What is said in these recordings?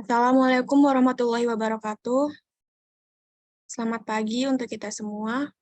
Assalamualaikum warahmatullahi wabarakatuh. Selamat pagi untuk kita semua.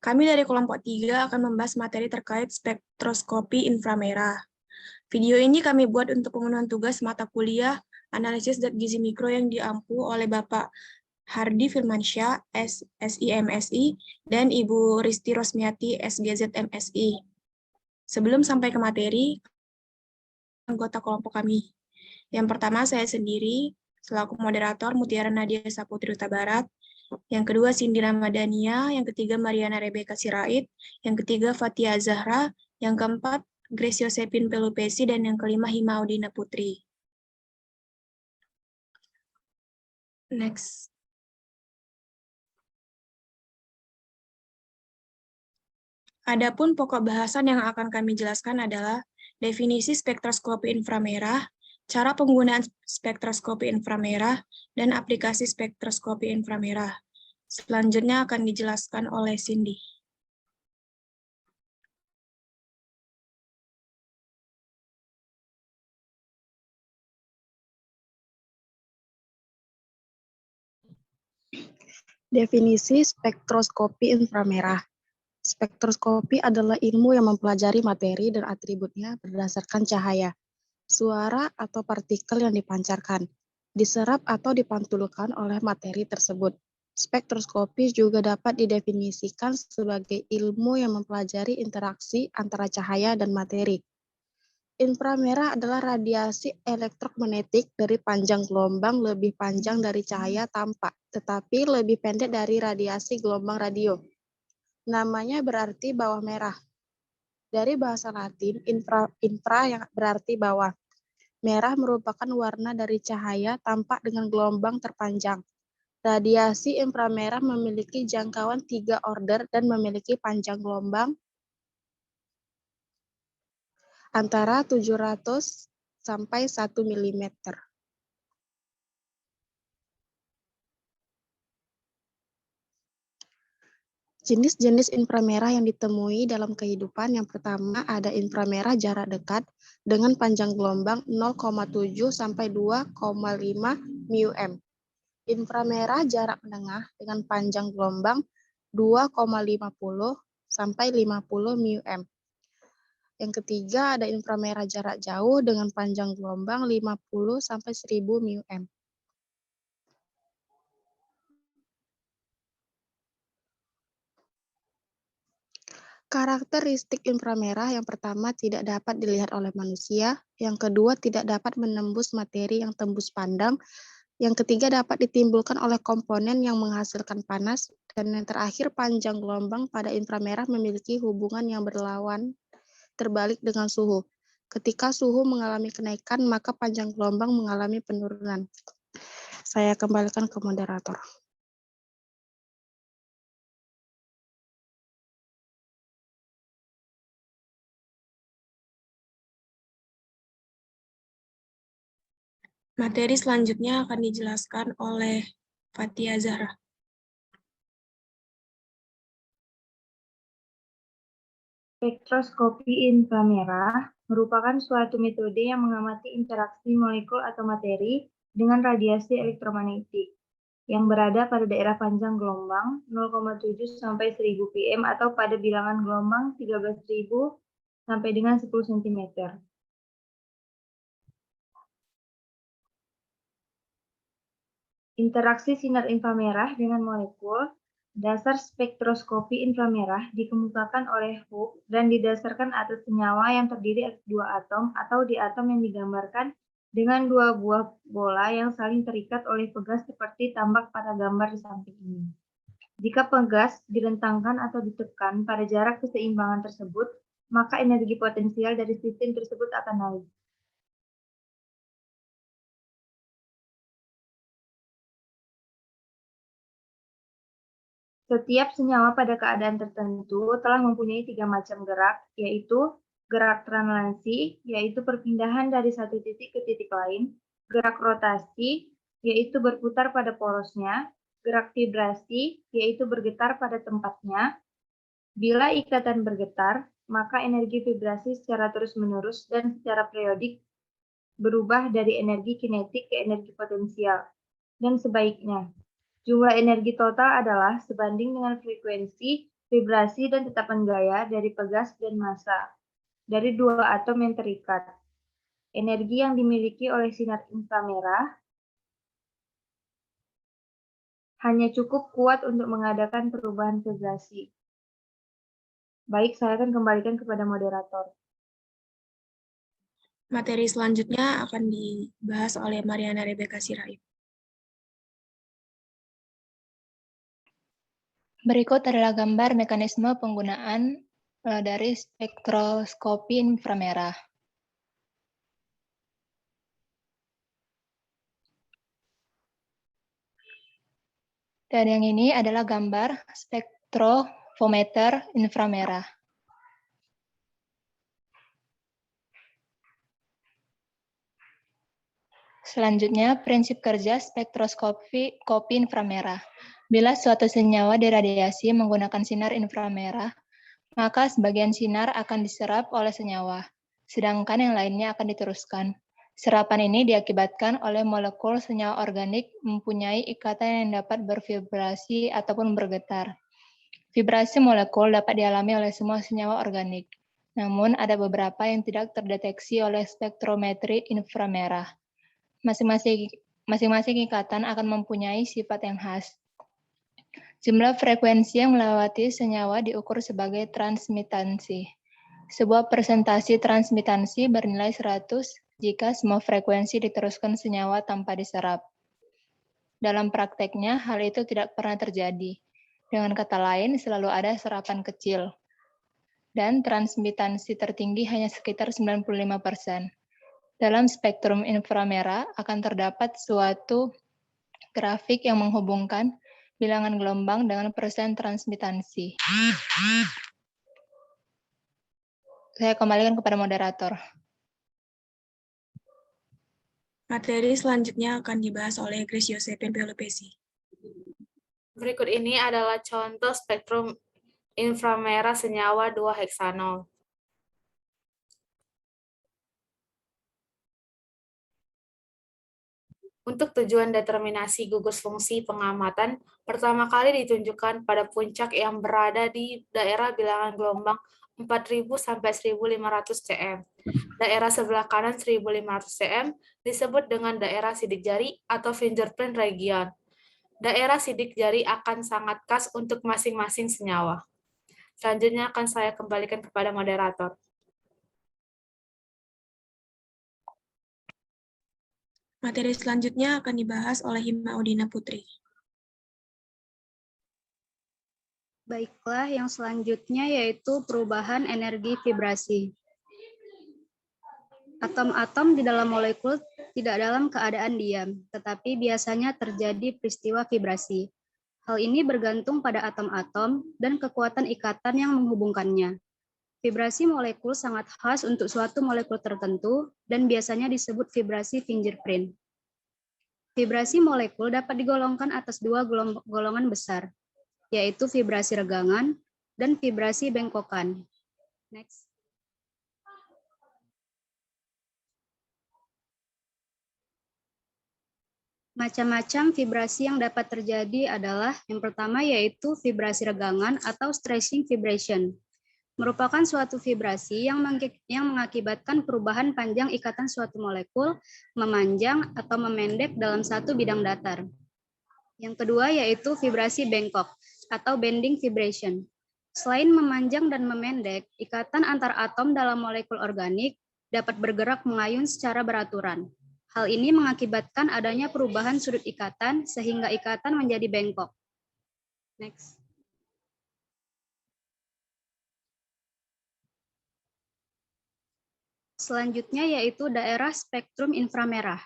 Kami dari kelompok 3 akan membahas materi terkait spektroskopi inframerah. Video ini kami buat untuk pemenuhan tugas mata kuliah Analisis Zat Gizi Mikro yang diampu oleh Bapak Hardi Firmansyah, SIMSI, dan Ibu Risti Rosmiati, SGZ MSI. Sebelum sampai ke materi, anggota kelompok kami. Yang pertama, saya sendiri, selaku moderator Mutiara Nadia Saputri Huta Barat. Yang kedua, Cindy Ramadhania. Yang ketiga, Mariana Rebecca Sirait. Yang ketiga, Fatia Zahra. Yang keempat, Grace Josephine Pelupesi. Dan yang kelima, Himaudina Putri. Next. Adapun pokok bahasan yang akan kami jelaskan adalah definisi spektroskopi inframerah, cara penggunaan spektroskopi inframerah, dan aplikasi spektroskopi inframerah. Selanjutnya akan dijelaskan oleh Cindy. Definisi spektroskopi inframerah. Spektroskopi adalah ilmu yang mempelajari materi dan atributnya berdasarkan cahaya, suara, atau partikel yang dipancarkan, diserap atau dipantulkan oleh materi tersebut. Spektroskopi juga dapat didefinisikan sebagai ilmu yang mempelajari interaksi antara cahaya dan materi. Inframerah adalah radiasi elektromagnetik dari panjang gelombang lebih panjang dari cahaya tampak, tetapi lebih pendek dari radiasi gelombang radio. Namanya berarti bawah merah. Dari bahasa Latin, infra yang berarti bawah. Merah merupakan warna dari cahaya tampak dengan gelombang terpanjang. Radiasi inframerah memiliki jangkauan 3 order dan memiliki panjang gelombang antara 700 sampai 1 mm. Jenis-jenis inframerah yang ditemui dalam kehidupan yang pertama ada inframerah jarak dekat dengan panjang gelombang 0,7 sampai 2,5 μm. Inframerah jarak menengah dengan panjang gelombang 2,50 sampai 50 μm. Yang ketiga ada inframerah jarak jauh dengan panjang gelombang 50 sampai 1000 μm. Karakteristik inframerah yang pertama tidak dapat dilihat oleh manusia, yang kedua tidak dapat menembus materi yang tembus pandang, yang ketiga dapat ditimbulkan oleh komponen yang menghasilkan panas, dan yang terakhir panjang gelombang pada inframerah memiliki hubungan yang berlawan terbalik dengan suhu. Ketika suhu mengalami kenaikan, maka panjang gelombang mengalami penurunan. Saya kembalikan ke moderator. Materi selanjutnya akan dijelaskan oleh Fatia Zahra. Spektroskopi inframerah merupakan suatu metode yang mengamati interaksi molekul atau materi dengan radiasi elektromagnetik yang berada pada daerah panjang gelombang 0,7 sampai 1000 pm atau pada bilangan gelombang 13.000 sampai dengan 10 cm. Interaksi sinar inframerah dengan molekul. Dasar spektroskopi inframerah dikemukakan oleh Hooke dan didasarkan atas senyawa yang terdiri atas 2 atom atau di atom yang digambarkan dengan 2 buah bola yang saling terikat oleh pegas seperti tampak pada gambar di samping ini. Jika pegas direntangkan atau ditekan pada jarak keseimbangan tersebut, maka energi potensial dari sistem tersebut akan naik. Setiap senyawa pada keadaan tertentu telah mempunyai 3 macam gerak, yaitu gerak translasi, yaitu perpindahan dari satu titik ke titik lain, gerak rotasi, yaitu berputar pada porosnya, gerak vibrasi, yaitu bergetar pada tempatnya. Bila ikatan bergetar, maka energi vibrasi secara terus-menerus dan secara periodik berubah dari energi kinetik ke energi potensial, dan sebaiknya. Jumlah energi total adalah sebanding dengan frekuensi, vibrasi, dan tetapan gaya dari pegas dan massa dari dua atom yang terikat. Energi yang dimiliki oleh sinar inframerah hanya cukup kuat untuk mengadakan perubahan vibrasi. Baik, saya akan kembalikan kepada moderator. Materi selanjutnya akan dibahas oleh Mariana Rebecca Sirait. Berikut adalah gambar mekanisme penggunaan dari spektroskopi inframerah. Dan yang ini adalah gambar spektrofometer inframerah. Selanjutnya, prinsip kerja spektroskopi inframerah. Bila suatu senyawa diradiasi menggunakan sinar inframerah, maka sebagian sinar akan diserap oleh senyawa, sedangkan yang lainnya akan diteruskan. Serapan ini diakibatkan oleh molekul senyawa organik mempunyai ikatan yang dapat bervibrasi ataupun bergetar. Vibrasi molekul dapat dialami oleh semua senyawa organik, namun ada beberapa yang tidak terdeteksi oleh spektrometri inframerah. Masing-masing ikatan akan mempunyai sifat yang khas. Jumlah frekuensi yang melewati senyawa diukur sebagai transmitansi. Sebuah presentasi transmitansi bernilai 100 jika semua frekuensi diteruskan senyawa tanpa diserap. Dalam prakteknya, hal itu tidak pernah terjadi. Dengan kata lain, selalu ada serapan kecil. Dan transmitansi tertinggi hanya sekitar 95%. Dalam spektrum inframerah akan terdapat suatu grafik yang menghubungkan bilangan gelombang dengan persen transmitansi. Saya kembalikan kepada moderator. Materi selanjutnya akan dibahas oleh Grace Josephine Pelopesi. Berikut ini adalah contoh spektrum inframerah senyawa 2-heksanol. Untuk tujuan determinasi gugus fungsi pengamatan, pertama kali ditunjukkan pada puncak yang berada di daerah bilangan gelombang 4.000 sampai 1.500 cm. Daerah sebelah kanan 1.500 cm disebut dengan daerah sidik jari atau fingerprint region. Daerah sidik jari akan sangat khas untuk masing-masing senyawa. Selanjutnya akan saya kembalikan kepada moderator. Materi selanjutnya akan dibahas oleh Hima Udina Putri. Baiklah, yang selanjutnya yaitu perubahan energi vibrasi. Atom-atom di dalam molekul tidak dalam keadaan diam, tetapi biasanya terjadi peristiwa vibrasi. Hal ini bergantung pada atom-atom dan kekuatan ikatan yang menghubungkannya. Vibrasi molekul sangat khas untuk suatu molekul tertentu dan biasanya disebut vibrasi fingerprint. Vibrasi molekul dapat digolongkan atas dua golongan besar, yaitu vibrasi regangan dan vibrasi bengkokan. Next. Macam-macam vibrasi yang dapat terjadi adalah yang pertama yaitu vibrasi regangan atau stretching vibration. Merupakan suatu vibrasi yang mengakibatkan perubahan panjang ikatan suatu molekul memanjang atau memendek dalam satu bidang datar. Yang kedua yaitu vibrasi bengkok atau bending vibration. Selain memanjang dan memendek, ikatan antar atom dalam molekul organik dapat bergerak mengayun secara beraturan. Hal ini mengakibatkan adanya perubahan sudut ikatan sehingga ikatan menjadi bengkok. Next. Selanjutnya yaitu daerah spektrum inframerah.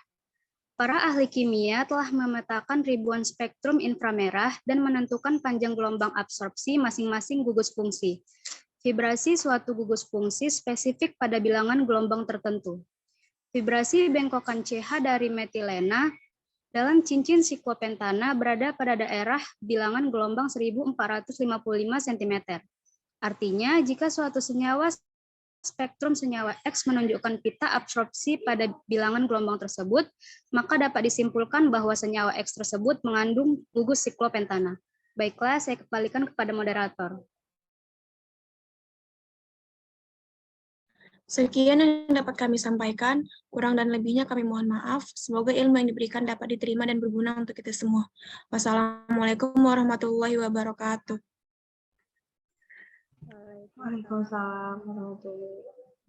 Para ahli kimia telah memetakan ribuan spektrum inframerah dan menentukan panjang gelombang absorpsi masing-masing gugus fungsi. Vibrasi suatu gugus fungsi spesifik pada bilangan gelombang tertentu. Vibrasi bengkokan CH dari metilena dalam cincin siklopentana berada pada daerah bilangan gelombang 1455 cm. Artinya, jika suatu senyawa spektrum senyawa X menunjukkan pita absorpsi pada bilangan gelombang tersebut, maka dapat disimpulkan bahwa senyawa X tersebut mengandung gugus siklopentana. Baiklah, saya kembalikan kepada moderator. Sekian yang dapat kami sampaikan, kurang dan lebihnya kami mohon maaf. Semoga ilmu yang diberikan dapat diterima dan berguna untuk kita semua. Wassalamualaikum warahmatullahi wabarakatuh. Waalaikumsalam warahmatullahi wabarakatuh.